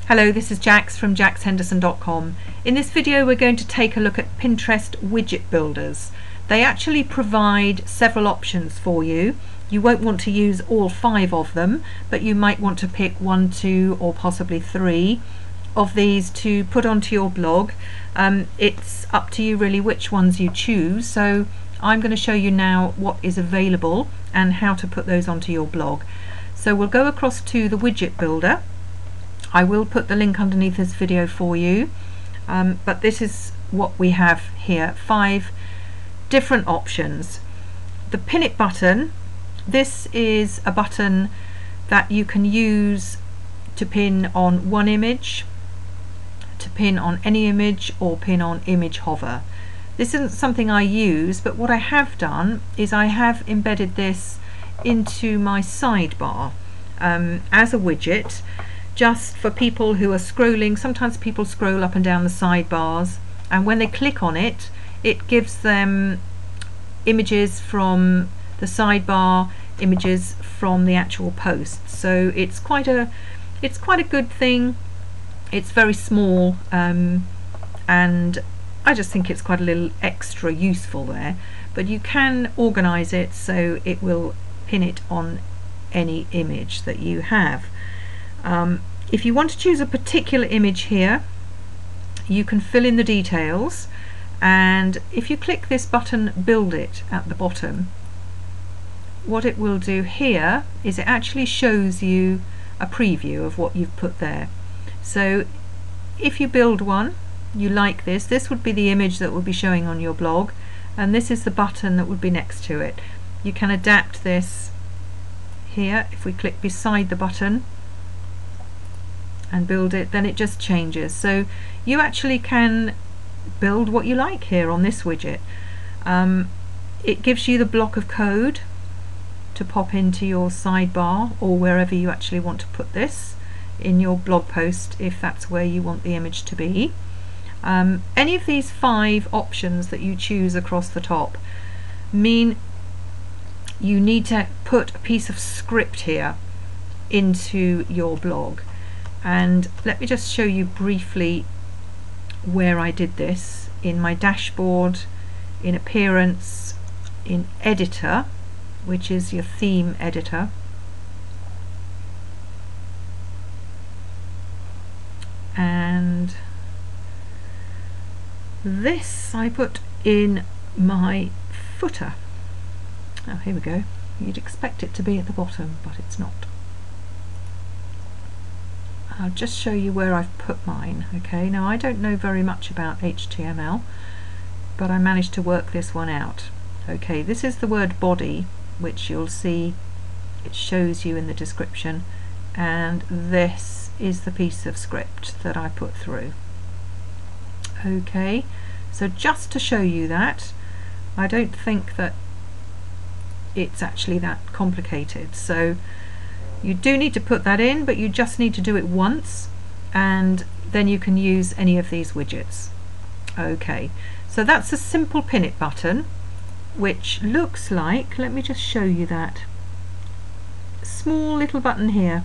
Hello, this is Jacs from jacshenderson.com. In this video we're going to take a look at Pinterest widget builders. They actually provide several options for you. You won't want to use all 5 of them, but you might want to pick 1, 2 or possibly 3 of these to put onto your blog. It's up to you really which ones you choose, so I'm going to show you now what is available and how to put those onto your blog. So we'll go across to the widget builder. I will put the link underneath this video for you, but this is what we have here, 5 different options. The pin it button, this is a button that you can use to pin on one image, to pin on any image, or pin on image hover. This isn't something I use, but what I have done is I have embedded this into my sidebar as a widget, just for people who are scrolling. Sometimes people scroll up and down the sidebars, and when they click on it, it gives them images from the sidebar, images from the actual post. So it's quite a good thing. It's very small, and I just think it's quite a little extra useful there. But you can organize it so it will pin it on any image that you have. If you want to choose a particular image here, you can fill in the details, and if you click this button build it at the bottom, what it will do here is it actually shows you a preview of what you've put there. So if you build one, you like this would be the image that would be showing on your blog, and this is the button that would be next to it. You can adapt this here. If we click beside the button and build it, then it just changes. So you actually can build what you like here on this widget. It gives you the block of code to pop into your sidebar or wherever you actually want to put this in your blog post, if that's where you want the image to be. Any of these 5 options that you choose across the top mean you need to put a piece of script here into your blog. And let me just show you briefly where I did this: in my dashboard, in appearance, in editor, which is your theme editor, and this I put in my footer. Oh, here we go. You'd expect it to be at the bottom, but it's not. I'll just show you where I've put mine. Okay, now I don't know very much about HTML, but I managed to work this one out. Okay, this is the word body, which you'll see it shows you in the description, and this is the piece of script that I put through. Okay, so just to show you that, I don't think that it's actually that complicated. So you do need to put that in, but you just need to do it once, and then you can use any of these widgets. Okay, so that's a simple pin it button, which looks like, let me just show you that small little button here,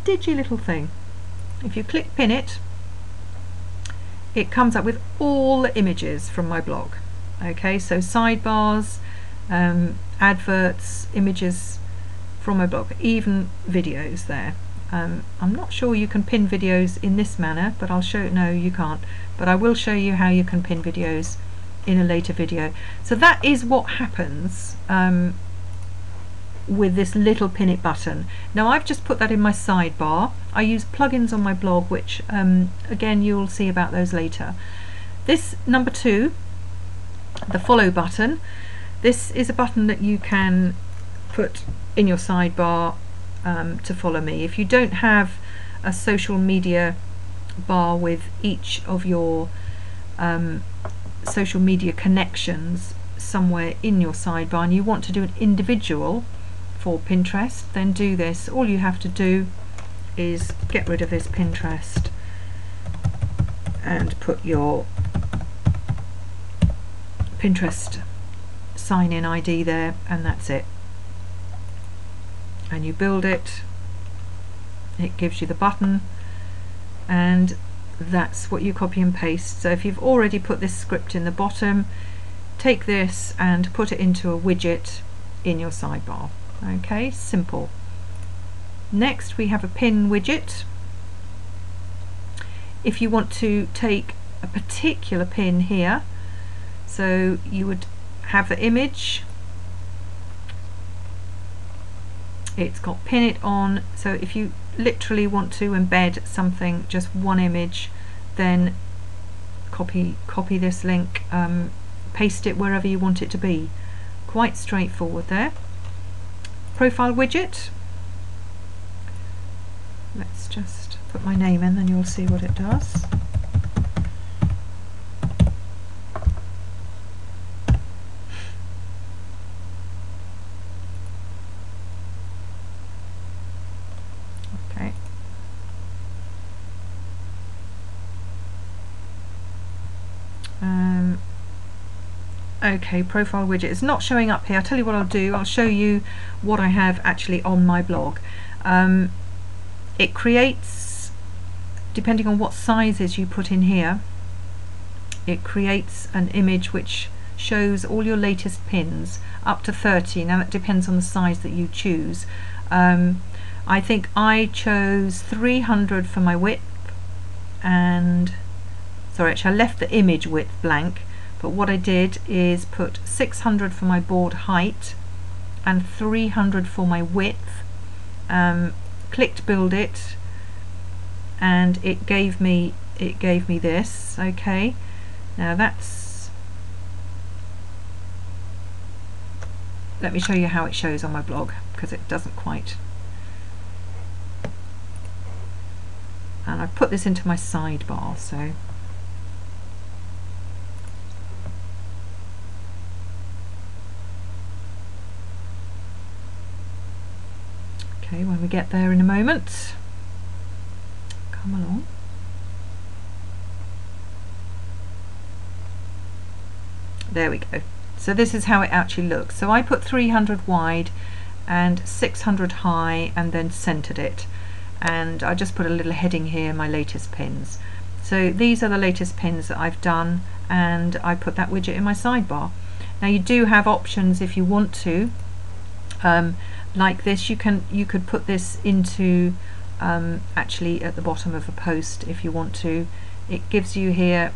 digi little thing. If you click pin it, it comes up with all the images from my blog. Okay, so sidebars, adverts, images from my blog, even videos there. I'm not sure you can pin videos in this manner, but I'll show you. No, you can't, but I will show you how you can pin videos in a later video. So that is what happens with this little pin it button. Now I've just put that in my sidebar. I use plugins on my blog, which again you'll see about those later. This number 2, the follow button, this is a button that you can put in your sidebar to follow me. If you don't have a social media bar with each of your social media connections somewhere in your sidebar, and you want to do an individual for Pinterest, then do this. All you have to do is get rid of this Pinterest and put your Pinterest sign-in ID there, and that's it. And you build it, it gives you the button, and that's what you copy and paste. So if you've already put this script in the bottom, take this and put it into a widget in your sidebar. Okay, simple. Next we have a pin widget. If you want to take a particular pin here, so you would have the image, it's got pin it on, so if you literally want to embed something, just one image, then copy this link, paste it wherever you want it to be. Quite straightforward there. Profile widget, let's just put my name in, then you'll see what it does. Okay. Okay, profile widget is not showing up here. I'll tell you what I'll do. I'll show you what I have actually on my blog. It creates, depending on what sizes you put in here, it creates an image which shows all your latest pins up to 30. Now that depends on the size that you choose. I think I chose 300 for my width, and sorry, actually I left the image width blank, but what I did is put 600 for my board height and 300 for my width. Clicked build it, and it gave me this. Okay, now that's, let me show you how it shows on my blog, because it doesn't quite. And I've put this into my sidebar, so okay, when we get there in a moment. Come along. There we go. So this is how it actually looks. So I put 300 wide and 600 high and then centered it. And I just put a little heading here, my latest pins. So these are the latest pins that I've done, and I put that widget in my sidebar. Now you do have options if you want to. Like this, you could put this into actually at the bottom of a post if you want to. It gives you here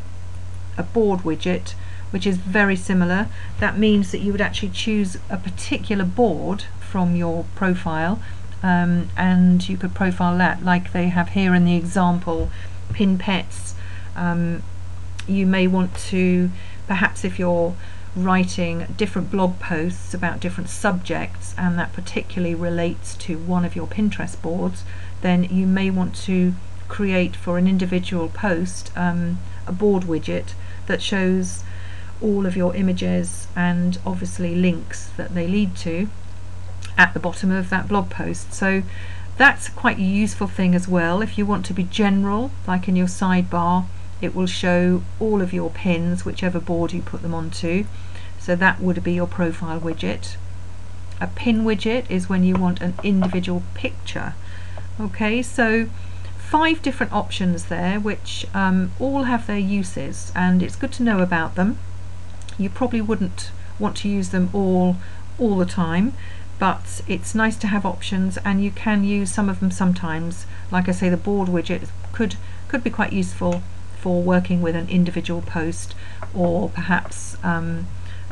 a board widget, which is very similar. That means that you would actually choose a particular board from your profile, and you could profile that like they have here in the example, pin pets. You may want to, perhaps if you're writing different blog posts about different subjects and that particularly relates to one of your Pinterest boards, then you may want to create for an individual post a board widget that shows all of your images and obviously links that they lead to at the bottom of that blog post. So that's quite a useful thing as well. If you want to be general, like in your sidebar, it will show all of your pins, whichever board you put them onto. So that would be your profile widget. A pin widget is when you want an individual picture. Okay, so 5 different options there, which all have their uses, and it's good to know about them. You probably wouldn't want to use them all the time, but it's nice to have options, and you can use some of them sometimes. Like I say, the board widget could be quite useful for working with an individual post, or perhaps a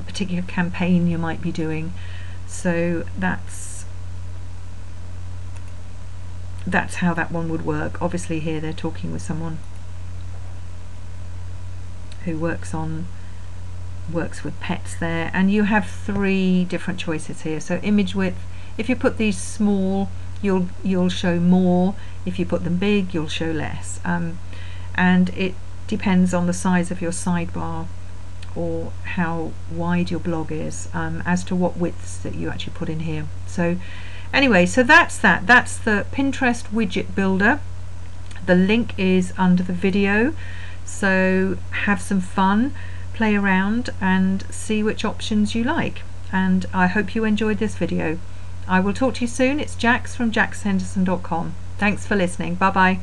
particular campaign you might be doing. So that's how that one would work. Obviously here they're talking with someone who works with pets there, and you have 3 different choices here. So image width, if you put these small, you'll show more. If you put them big, you'll show less. And it depends on the size of your sidebar or how wide your blog is, as to what widths that you actually put in here. So anyway, so that's the Pinterest widget builder. The link is under the video, so have some fun, play around and see which options you like, and I hope you enjoyed this video. I will talk to you soon. It's Jacs from jacshenderson.com. Thanks for listening. Bye bye.